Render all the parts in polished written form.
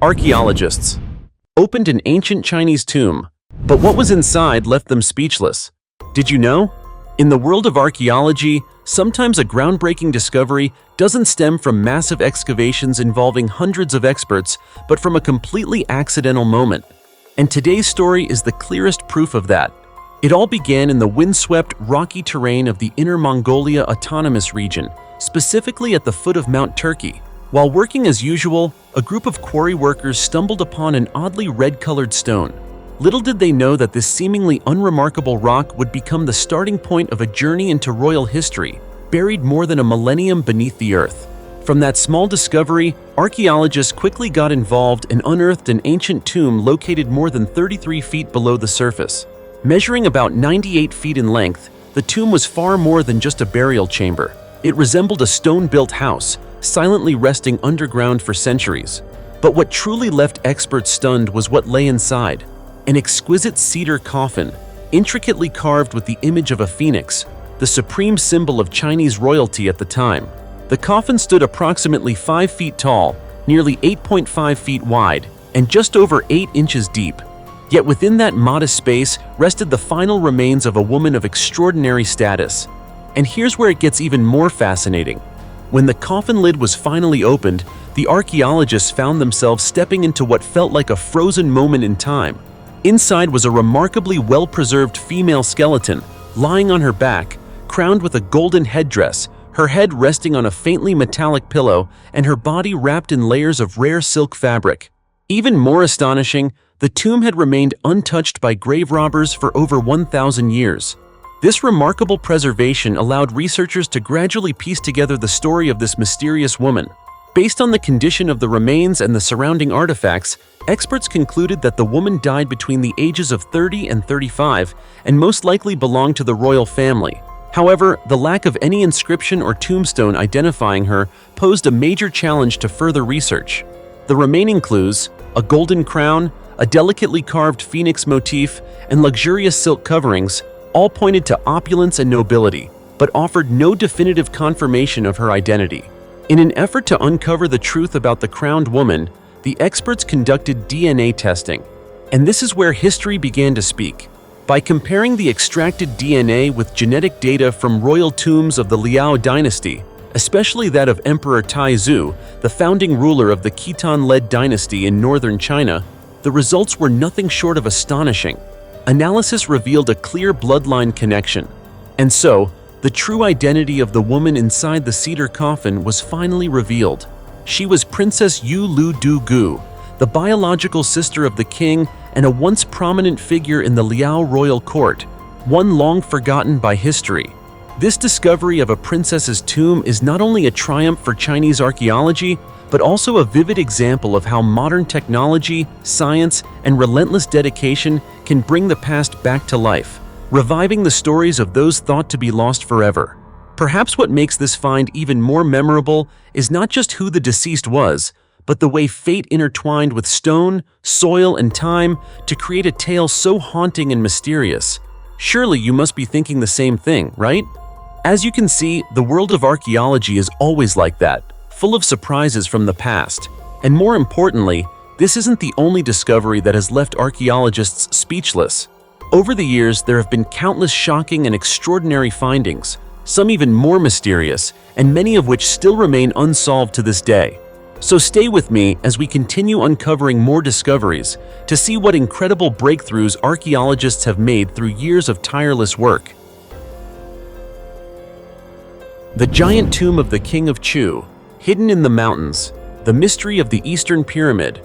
Archaeologists opened an ancient Chinese tomb, but what was inside left them speechless. Did you know? In the world of archaeology, sometimes a groundbreaking discovery doesn't stem from massive excavations involving hundreds of experts, but from a completely accidental moment. And today's story is the clearest proof of that. It all began in the windswept, rocky terrain of the Inner Mongolia Autonomous Region, specifically at the foot of Mount Turki. While working as usual, a group of quarry workers stumbled upon an oddly red-colored stone. Little did they know that this seemingly unremarkable rock would become the starting point of a journey into royal history, buried more than a millennium beneath the earth. From that small discovery, archaeologists quickly got involved and unearthed an ancient tomb located more than 33 feet below the surface. Measuring about 98 feet in length, the tomb was far more than just a burial chamber. It resembled a stone-built house, silently resting underground for centuries. But what truly left experts stunned was what lay inside. An exquisite cedar coffin, intricately carved with the image of a phoenix, the supreme symbol of Chinese royalty at the time. The coffin stood approximately 5 feet tall, nearly 8.5 feet wide, and just over 8 inches deep. Yet within that modest space rested the final remains of a woman of extraordinary status. And here's where it gets even more fascinating. When the coffin lid was finally opened, the archaeologists found themselves stepping into what felt like a frozen moment in time. Inside was a remarkably well-preserved female skeleton, lying on her back, crowned with a golden headdress, her head resting on a faintly metallic pillow, and her body wrapped in layers of rare silk fabric. Even more astonishing, the tomb had remained untouched by grave robbers for over 1,000 years. This remarkable preservation allowed researchers to gradually piece together the story of this mysterious woman. Based on the condition of the remains and the surrounding artifacts, experts concluded that the woman died between the ages of 30 and 35 and most likely belonged to the royal family. However, the lack of any inscription or tombstone identifying her posed a major challenge to further research. The remaining clues, a golden crown, a delicately carved phoenix motif, and luxurious silk coverings, all pointed to opulence and nobility, but offered no definitive confirmation of her identity. In an effort to uncover the truth about the crowned woman, the experts conducted DNA testing. And this is where history began to speak. By comparing the extracted DNA with genetic data from royal tombs of the Liao dynasty, especially that of Emperor Taizu, the founding ruler of the Khitan-led dynasty in northern China, the results were nothing short of astonishing. Analysis revealed a clear bloodline connection. And so, the true identity of the woman inside the cedar coffin was finally revealed. She was Princess Yu Lu Du Gu, the biological sister of the king and a once prominent figure in the Liao royal court, one long forgotten by history. This discovery of a princess's tomb is not only a triumph for Chinese archaeology, but also a vivid example of how modern technology, science, and relentless dedication can bring the past back to life, reviving the stories of those thought to be lost forever. Perhaps what makes this find even more memorable is not just who the deceased was, but the way fate intertwined with stone, soil, and time to create a tale so haunting and mysterious. Surely you must be thinking the same thing, right? As you can see, the world of archaeology is always like that, full of surprises from the past. And more importantly, this isn't the only discovery that has left archaeologists speechless. Over the years, there have been countless shocking and extraordinary findings, some even more mysterious, and many of which still remain unsolved to this day. So stay with me as we continue uncovering more discoveries to see what incredible breakthroughs archaeologists have made through years of tireless work. The giant tomb of the King of Chu, hidden in the mountains, the mystery of the Eastern Pyramid.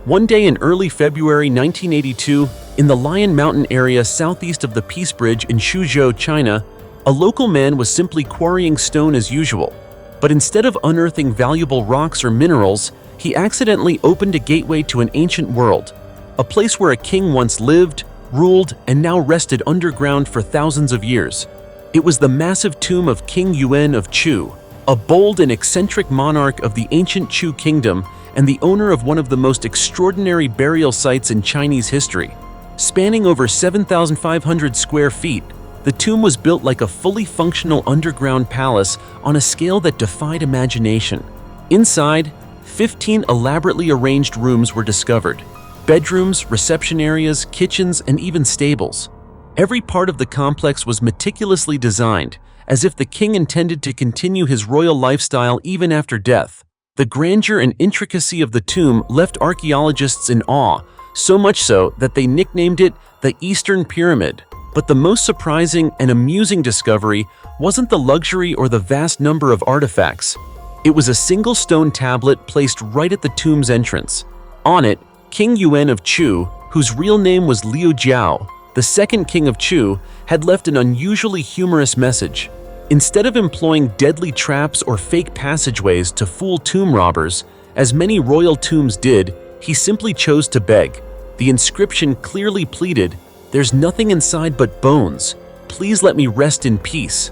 One day in early February 1982, in the Lion Mountain area southeast of the Peace Bridge in Suzhou, China, a local man was simply quarrying stone as usual. But instead of unearthing valuable rocks or minerals, he accidentally opened a gateway to an ancient world, a place where a king once lived, ruled, and now rested underground for thousands of years. It was the massive tomb of King Yuan of Chu, a bold and eccentric monarch of the ancient Chu kingdom and the owner of one of the most extraordinary burial sites in Chinese history. Spanning over 7,500 square feet, the tomb was built like a fully functional underground palace on a scale that defied imagination. Inside, 15 elaborately arranged rooms were discovered. Bedrooms, reception areas, kitchens, and even stables. Every part of the complex was meticulously designed, as if the king intended to continue his royal lifestyle even after death. The grandeur and intricacy of the tomb left archaeologists in awe, so much so that they nicknamed it the Eastern Pyramid. But the most surprising and amusing discovery wasn't the luxury or the vast number of artifacts. It was a single stone tablet placed right at the tomb's entrance. On it, King Yuan of Chu, whose real name was Liu Jiao, the second king of Chu, had left an unusually humorous message. Instead of employing deadly traps or fake passageways to fool tomb robbers, as many royal tombs did, he simply chose to beg. The inscription clearly pleaded, "There's nothing inside but bones. Please let me rest in peace."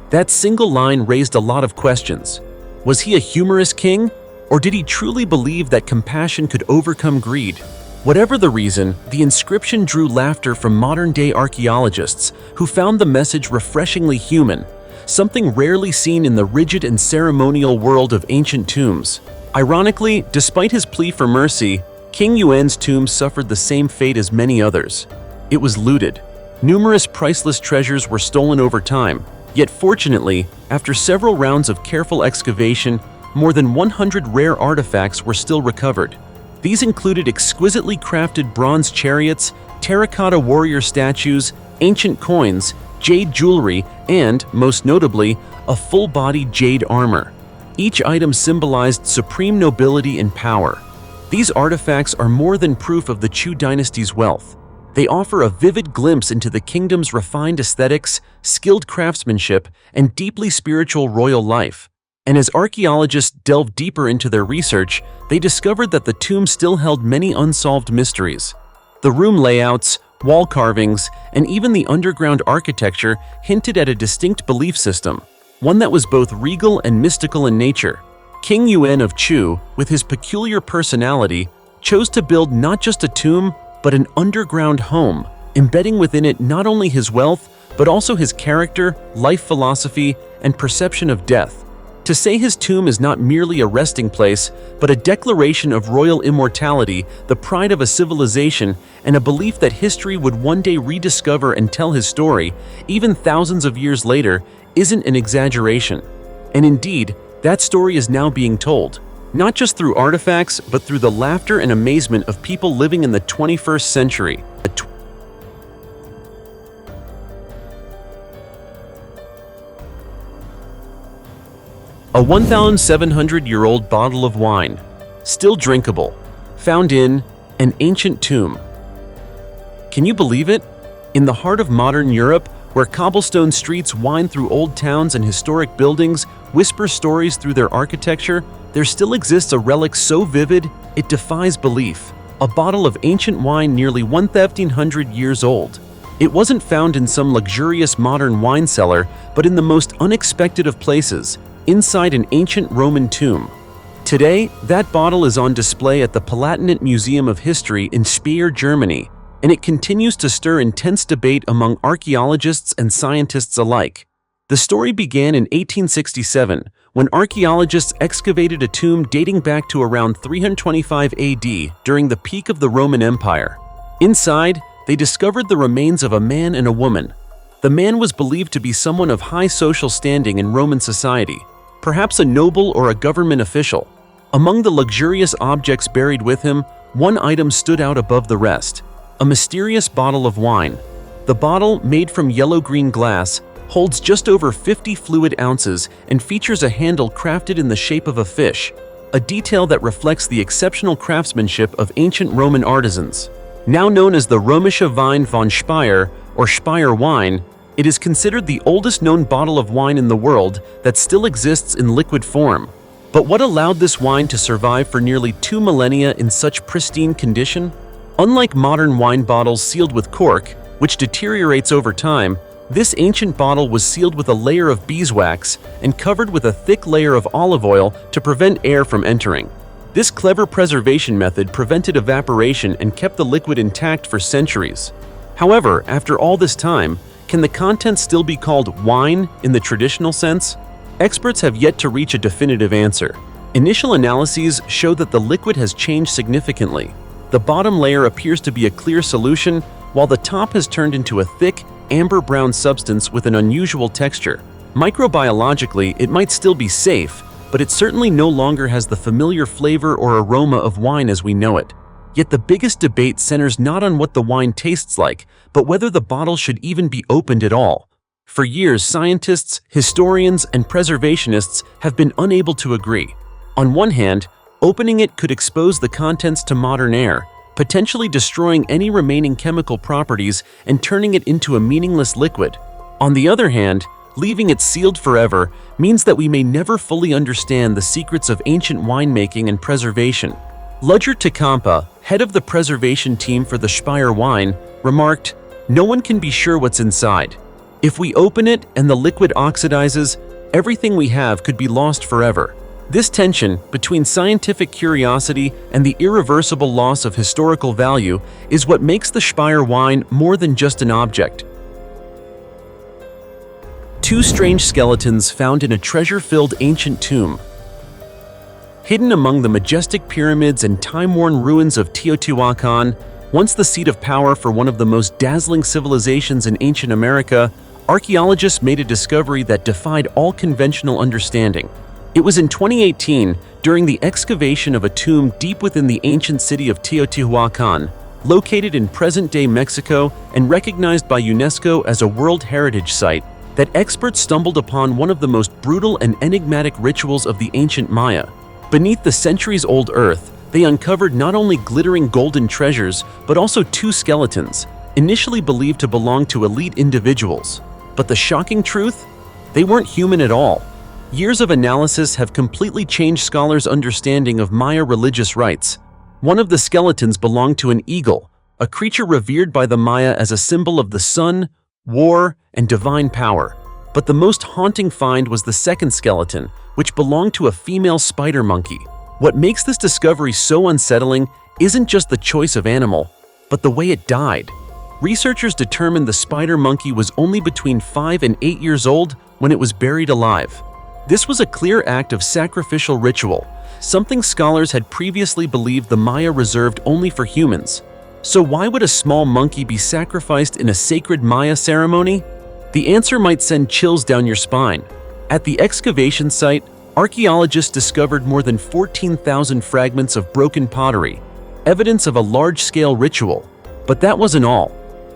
That single line raised a lot of questions. Was he a humorous king? Or did he truly believe that compassion could overcome greed? Whatever the reason, the inscription drew laughter from modern-day archaeologists who found the message refreshingly human, something rarely seen in the rigid and ceremonial world of ancient tombs. Ironically, despite his plea for mercy, King Yuan's tomb suffered the same fate as many others. It was looted. Numerous priceless treasures were stolen over time, yet fortunately, after several rounds of careful excavation, more than 100 rare artifacts were still recovered. These included exquisitely crafted bronze chariots, terracotta warrior statues, ancient coins, jade jewelry, and, most notably, a full-body jade armor. Each item symbolized supreme nobility and power. These artifacts are more than proof of the Chu dynasty's wealth. They offer a vivid glimpse into the kingdom's refined aesthetics, skilled craftsmanship, and deeply spiritual royal life. And as archaeologists delved deeper into their research, they discovered that the tomb still held many unsolved mysteries. The room layouts, wall carvings, and even the underground architecture hinted at a distinct belief system, one that was both regal and mystical in nature. King Yuan of Chu, with his peculiar personality, chose to build not just a tomb, but an underground home, embedding within it not only his wealth, but also his character, life philosophy, and perception of death. To say his tomb is not merely a resting place, but a declaration of royal immortality, the pride of a civilization, and a belief that history would one day rediscover and tell his story, even thousands of years later, isn't an exaggeration. And indeed, that story is now being told, not just through artifacts, but through the laughter and amazement of people living in the 21st century. A 1,700-year-old bottle of wine, still drinkable, found in an ancient tomb. Can you believe it? In the heart of modern Europe, where cobblestone streets wind through old towns and historic buildings whisper stories through their architecture, there still exists a relic so vivid it defies belief. A bottle of ancient wine nearly 1,500 years old. It wasn't found in some luxurious modern wine cellar, but in the most unexpected of places, inside an ancient Roman tomb. Today, that bottle is on display at the Palatinate Museum of History in Speyer, Germany, and it continues to stir intense debate among archaeologists and scientists alike. The story began in 1867, when archaeologists excavated a tomb dating back to around 325 AD during the peak of the Roman Empire. Inside, they discovered the remains of a man and a woman. The man was believed to be someone of high social standing in Roman society, perhaps a noble or a government official. Among the luxurious objects buried with him, one item stood out above the rest: a mysterious bottle of wine. The bottle, made from yellow-green glass, holds just over 50 fluid ounces and features a handle crafted in the shape of a fish, a detail that reflects the exceptional craftsmanship of ancient Roman artisans. Now known as the Römische Wein von Speyer, or Speyer wine, it is considered the oldest known bottle of wine in the world that still exists in liquid form. But what allowed this wine to survive for nearly 2 millennia in such pristine condition? Unlike modern wine bottles sealed with cork, which deteriorates over time, this ancient bottle was sealed with a layer of beeswax and covered with a thick layer of olive oil to prevent air from entering. This clever preservation method prevented evaporation and kept the liquid intact for centuries. However, after all this time, can the contents still be called wine in the traditional sense? Experts have yet to reach a definitive answer. Initial analyses show that the liquid has changed significantly. The bottom layer appears to be a clear solution, while the top has turned into a thick, amber-brown substance with an unusual texture. Microbiologically, it might still be safe, but it certainly no longer has the familiar flavor or aroma of wine as we know it. Yet the biggest debate centers not on what the wine tastes like, but whether the bottle should even be opened at all. For years, scientists, historians, and preservationists have been unable to agree. On one hand, opening it could expose the contents to modern air, potentially destroying any remaining chemical properties and turning it into a meaningless liquid. On the other hand, leaving it sealed forever means that we may never fully understand the secrets of ancient winemaking and preservation. Ludger Tecampa, head of the preservation team for the Speyer wine, remarked, "No one can be sure what's inside. If we open it and the liquid oxidizes, everything we have could be lost forever." This tension between scientific curiosity and the irreversible loss of historical value is what makes the Speyer wine more than just an object. Two strange skeletons found in a treasure-filled ancient tomb. Hidden among the majestic pyramids and time-worn ruins of Teotihuacan, once the seat of power for one of the most dazzling civilizations in ancient America, archaeologists made a discovery that defied all conventional understanding. It was in 2018, during the excavation of a tomb deep within the ancient city of Teotihuacan, located in present-day Mexico and recognized by UNESCO as a World Heritage Site, that experts stumbled upon one of the most brutal and enigmatic rituals of the ancient Maya. Beneath the centuries-old earth, they uncovered not only glittering golden treasures, but also two skeletons, initially believed to belong to elite individuals. But the shocking truth? They weren't human at all. Years of analysis have completely changed scholars' understanding of Maya religious rites. One of the skeletons belonged to an eagle, a creature revered by the Maya as a symbol of the sun, war, and divine power. But the most haunting find was the second skeleton, which belonged to a female spider monkey. What makes this discovery so unsettling isn't just the choice of animal, but the way it died. Researchers determined the spider monkey was only between 5 and 8 years old when it was buried alive. This was a clear act of sacrificial ritual, something scholars had previously believed the Maya reserved only for humans. So why would a small monkey be sacrificed in a sacred Maya ceremony? The answer might send chills down your spine. At the excavation site, archaeologists discovered more than 14,000 fragments of broken pottery, evidence of a large-scale ritual. But that wasn't all.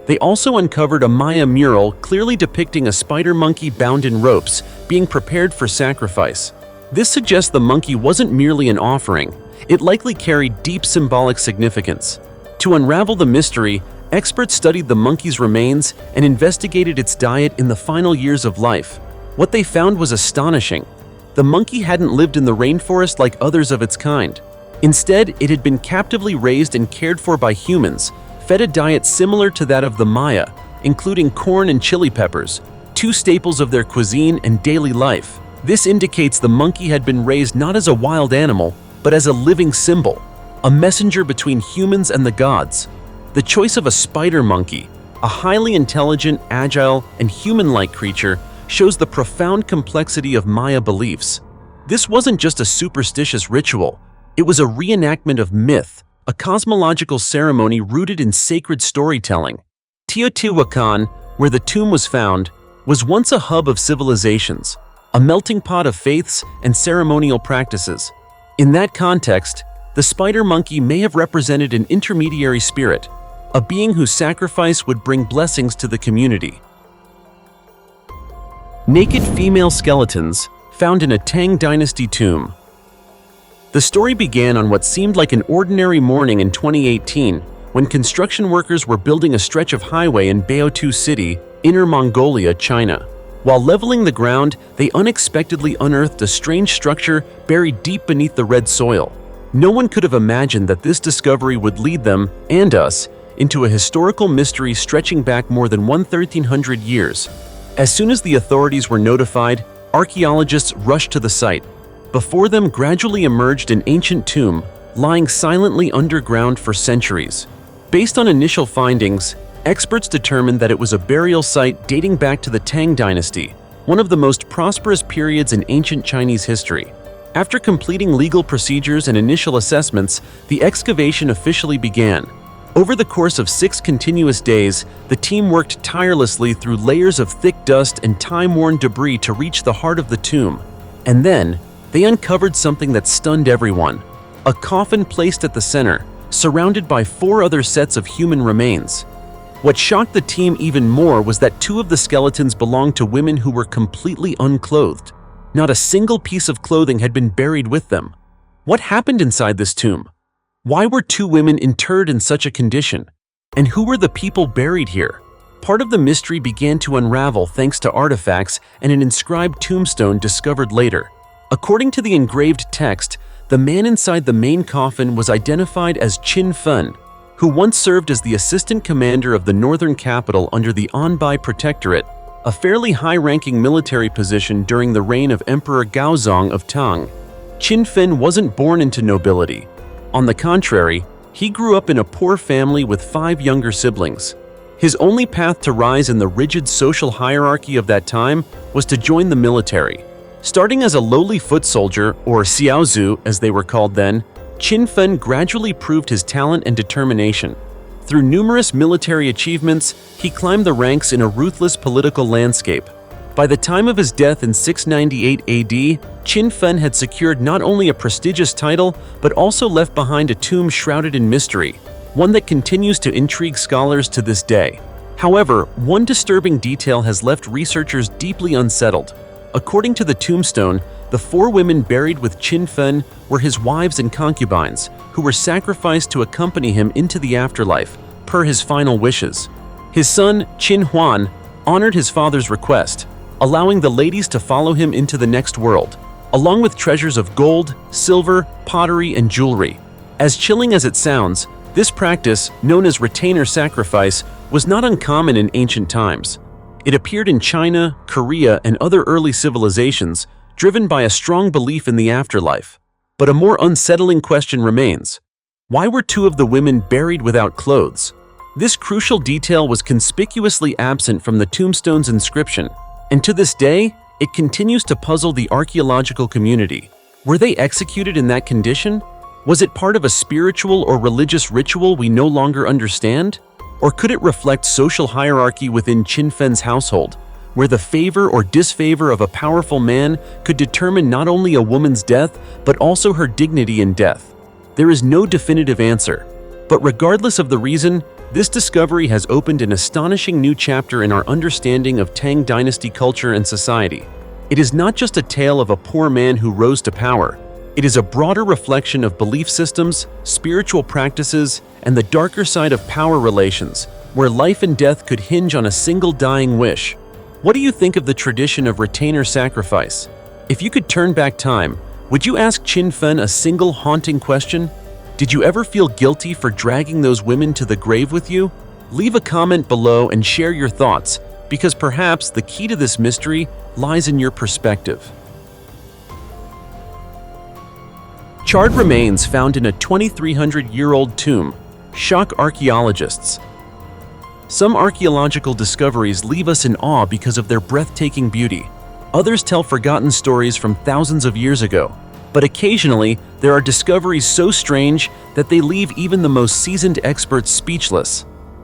They also uncovered a Maya mural clearly depicting a spider monkey bound in ropes, being prepared for sacrifice. This suggests the monkey wasn't merely an offering, it likely carried deep symbolic significance. To unravel the mystery, experts studied the monkey's remains and investigated its diet in the final years of life. What they found was astonishing. The monkey hadn't lived in the rainforest like others of its kind. Instead, it had been captively raised and cared for by humans, fed a diet similar to that of the Maya, including corn and chili peppers, two staples of their cuisine and daily life. This indicates the monkey had been raised not as a wild animal, but as a living symbol, a messenger between humans and the gods. The choice of a spider monkey, a highly intelligent, agile, and human-like creature, shows the profound complexity of Maya beliefs. This wasn't just a superstitious ritual, it was a reenactment of myth, a cosmological ceremony rooted in sacred storytelling. Teotihuacan, where the tomb was found, was once a hub of civilizations, a melting pot of faiths and ceremonial practices. In that context, the spider monkey may have represented an intermediary spirit, a being whose sacrifice would bring blessings to the community. Naked female skeletons found in a Tang Dynasty tomb. The story began on what seemed like an ordinary morning in 2018 when construction workers were building a stretch of highway in Baotou City, Inner Mongolia, China. While leveling the ground, they unexpectedly unearthed a strange structure buried deep beneath the red soil. No one could have imagined that this discovery would lead them, and us, into a historical mystery stretching back more than 1,300 years. As soon as the authorities were notified, archaeologists rushed to the site. Before them gradually emerged an ancient tomb, lying silently underground for centuries. Based on initial findings, experts determined that it was a burial site dating back to the Tang Dynasty, one of the most prosperous periods in ancient Chinese history. After completing legal procedures and initial assessments, the excavation officially began. Over the course of 6 continuous days, the team worked tirelessly through layers of thick dust and time-worn debris to reach the heart of the tomb. And then, they uncovered something that stunned everyone. A coffin placed at the center, surrounded by 4 other sets of human remains. What shocked the team even more was that 2 of the skeletons belonged to women who were completely unclothed. Not a single piece of clothing had been buried with them. What happened inside this tomb? Why were 2 women interred in such a condition? And who were the people buried here? Part of the mystery began to unravel thanks to artifacts and an inscribed tombstone discovered later. According to the engraved text, the man inside the main coffin was identified as Qin Fen, who once served as the assistant commander of the northern capital under the Anbai Protectorate, a fairly high-ranking military position during the reign of Emperor Gaozong of Tang. Qin Fen wasn't born into nobility. On the contrary, he grew up in a poor family with 5 younger siblings. His only path to rise in the rigid social hierarchy of that time was to join the military. Starting as a lowly foot soldier, or xiaozu as they were called then, Qin Fen gradually proved his talent and determination. Through numerous military achievements, he climbed the ranks in a ruthless political landscape. By the time of his death in 698 AD, Qin Fen had secured not only a prestigious title, but also left behind a tomb shrouded in mystery, one that continues to intrigue scholars to this day. However, one disturbing detail has left researchers deeply unsettled. According to the tombstone, the 4 women buried with Qin Fen were his wives and concubines, who were sacrificed to accompany him into the afterlife, per his final wishes. His son, Qin Huan, honored his father's request, allowing the ladies to follow him into the next world, along with treasures of gold, silver, pottery, and jewelry. As chilling as it sounds, this practice, known as retainer sacrifice, was not uncommon in ancient times. It appeared in China, Korea, and other early civilizations, driven by a strong belief in the afterlife. But a more unsettling question remains. Why were 2 of the women buried without clothes? This crucial detail was conspicuously absent from the tombstone's inscription, and to this day, it continues to puzzle the archaeological community. Were they executed in that condition? Was it part of a spiritual or religious ritual we no longer understand? Or could it reflect social hierarchy within Qin Fen's household, where the favor or disfavor of a powerful man could determine not only a woman's death, but also her dignity in death? There is no definitive answer. But regardless of the reason, this discovery has opened an astonishing new chapter in our understanding of Tang Dynasty culture and society. It is not just a tale of a poor man who rose to power. It is a broader reflection of belief systems, spiritual practices, and the darker side of power relations, where life and death could hinge on a single dying wish. What do you think of the tradition of retainer sacrifice? If you could turn back time, would you ask Qin Fen a single haunting question? Did you ever feel guilty for dragging those women to the grave with you? Leave a comment below and share your thoughts, because perhaps the key to this mystery lies in your perspective. Charred remains found in a 2,300-year-old tomb shock archaeologists. Some archaeological discoveries leave us in awe because of their breathtaking beauty. Others tell forgotten stories from thousands of years ago. But occasionally, there are discoveries so strange that they leave even the most seasoned experts speechless.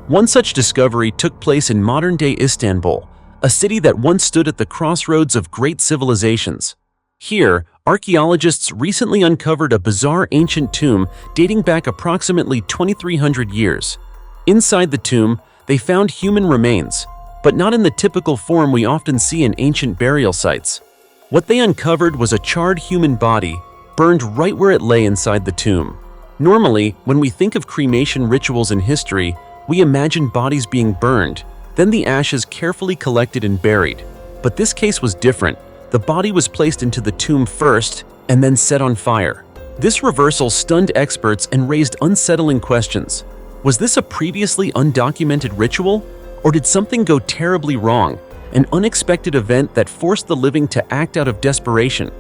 One such discovery took place in modern-day Istanbul, a city that once stood at the crossroads of great civilizations. Here, archaeologists recently uncovered a bizarre ancient tomb dating back approximately 2,300 years. Inside the tomb, they found human remains, but not in the typical form we often see in ancient burial sites. What they uncovered was a charred human body, burned right where it lay inside the tomb. Normally, when we think of cremation rituals in history, we imagine bodies being burned, then the ashes carefully collected and buried. But this case was different. The body was placed into the tomb first and then set on fire. This reversal stunned experts and raised unsettling questions. Was this a previously undocumented ritual? Or did something go terribly wrong? An unexpected event that forced the living to act out of desperation.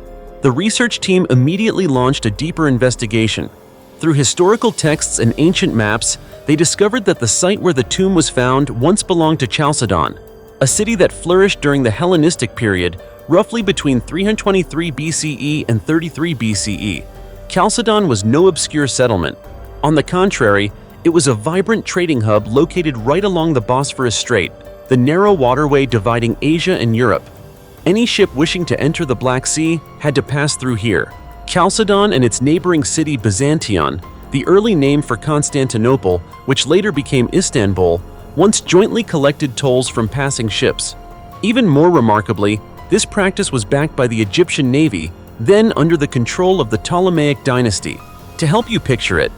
The research team immediately launched a deeper investigation. Through historical texts and ancient maps, they discovered that the site where the tomb was found once belonged to Chalcedon, a city that flourished during the Hellenistic period, roughly between 323 BCE and 33 BCE. Chalcedon was no obscure settlement. On the contrary, it was a vibrant trading hub located right along the Bosphorus Strait, the narrow waterway dividing Asia and Europe. Any ship wishing to enter the Black Sea had to pass through here. Chalcedon and its neighboring city Byzantion, the early name for Constantinople, which later became Istanbul, once jointly collected tolls from passing ships. Even more remarkably, this practice was backed by the Egyptian navy, then under the control of the Ptolemaic dynasty. To help you picture it,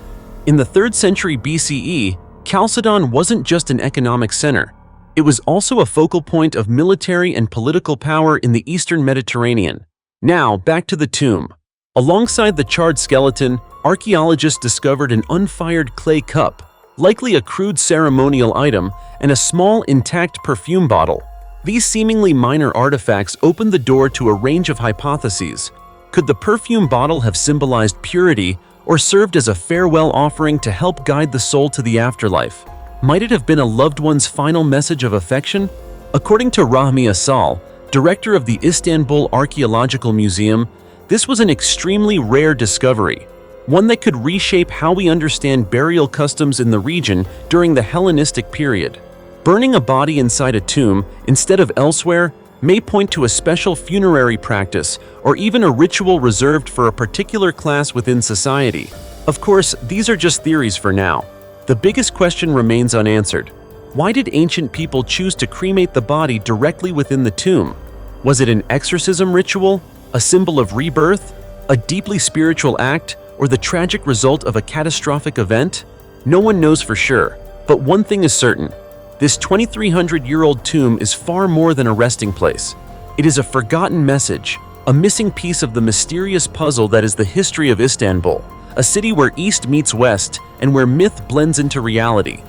in the 3rd century BCE, Chalcedon wasn't just an economic center. It was also a focal point of military and political power in the eastern Mediterranean. Now, back to the tomb. Alongside the charred skeleton, archaeologists discovered an unfired clay cup, likely a crude ceremonial item, and a small intact perfume bottle. These seemingly minor artifacts opened the door to a range of hypotheses. Could the perfume bottle have symbolized purity or served as a farewell offering to help guide the soul to the afterlife? Might it have been a loved one's final message of affection? According to Rahmi Asal, director of the Istanbul Archaeological Museum, this was an extremely rare discovery, one that could reshape how we understand burial customs in the region during the Hellenistic period. Burning a body inside a tomb instead of elsewhere may point to a special funerary practice or even a ritual reserved for a particular class within society. Of course, these are just theories for now. The biggest question remains unanswered. Why did ancient people choose to cremate the body directly within the tomb? Was it an exorcism ritual, a symbol of rebirth, a deeply spiritual act, or the tragic result of a catastrophic event? No one knows for sure, but one thing is certain. This 2,300-year-old tomb is far more than a resting place. It is a forgotten message, a missing piece of the mysterious puzzle that is the history of Istanbul, a city where East meets West and where myth blends into reality.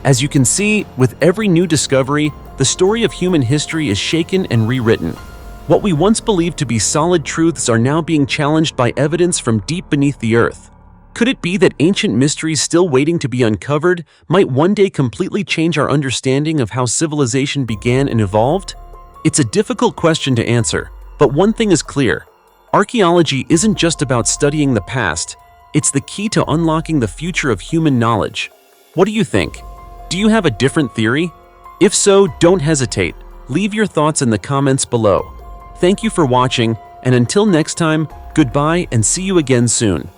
As you can see, with every new discovery, the story of human history is shaken and rewritten. What we once believed to be solid truths are now being challenged by evidence from deep beneath the earth. Could it be that ancient mysteries still waiting to be uncovered might one day completely change our understanding of how civilization began and evolved? It's a difficult question to answer, but one thing is clear. Archaeology isn't just about studying the past, it's the key to unlocking the future of human knowledge. What do you think? Do you have a different theory? If so, don't hesitate. Leave your thoughts in the comments below. Thank you for watching, and until next time, goodbye and see you again soon.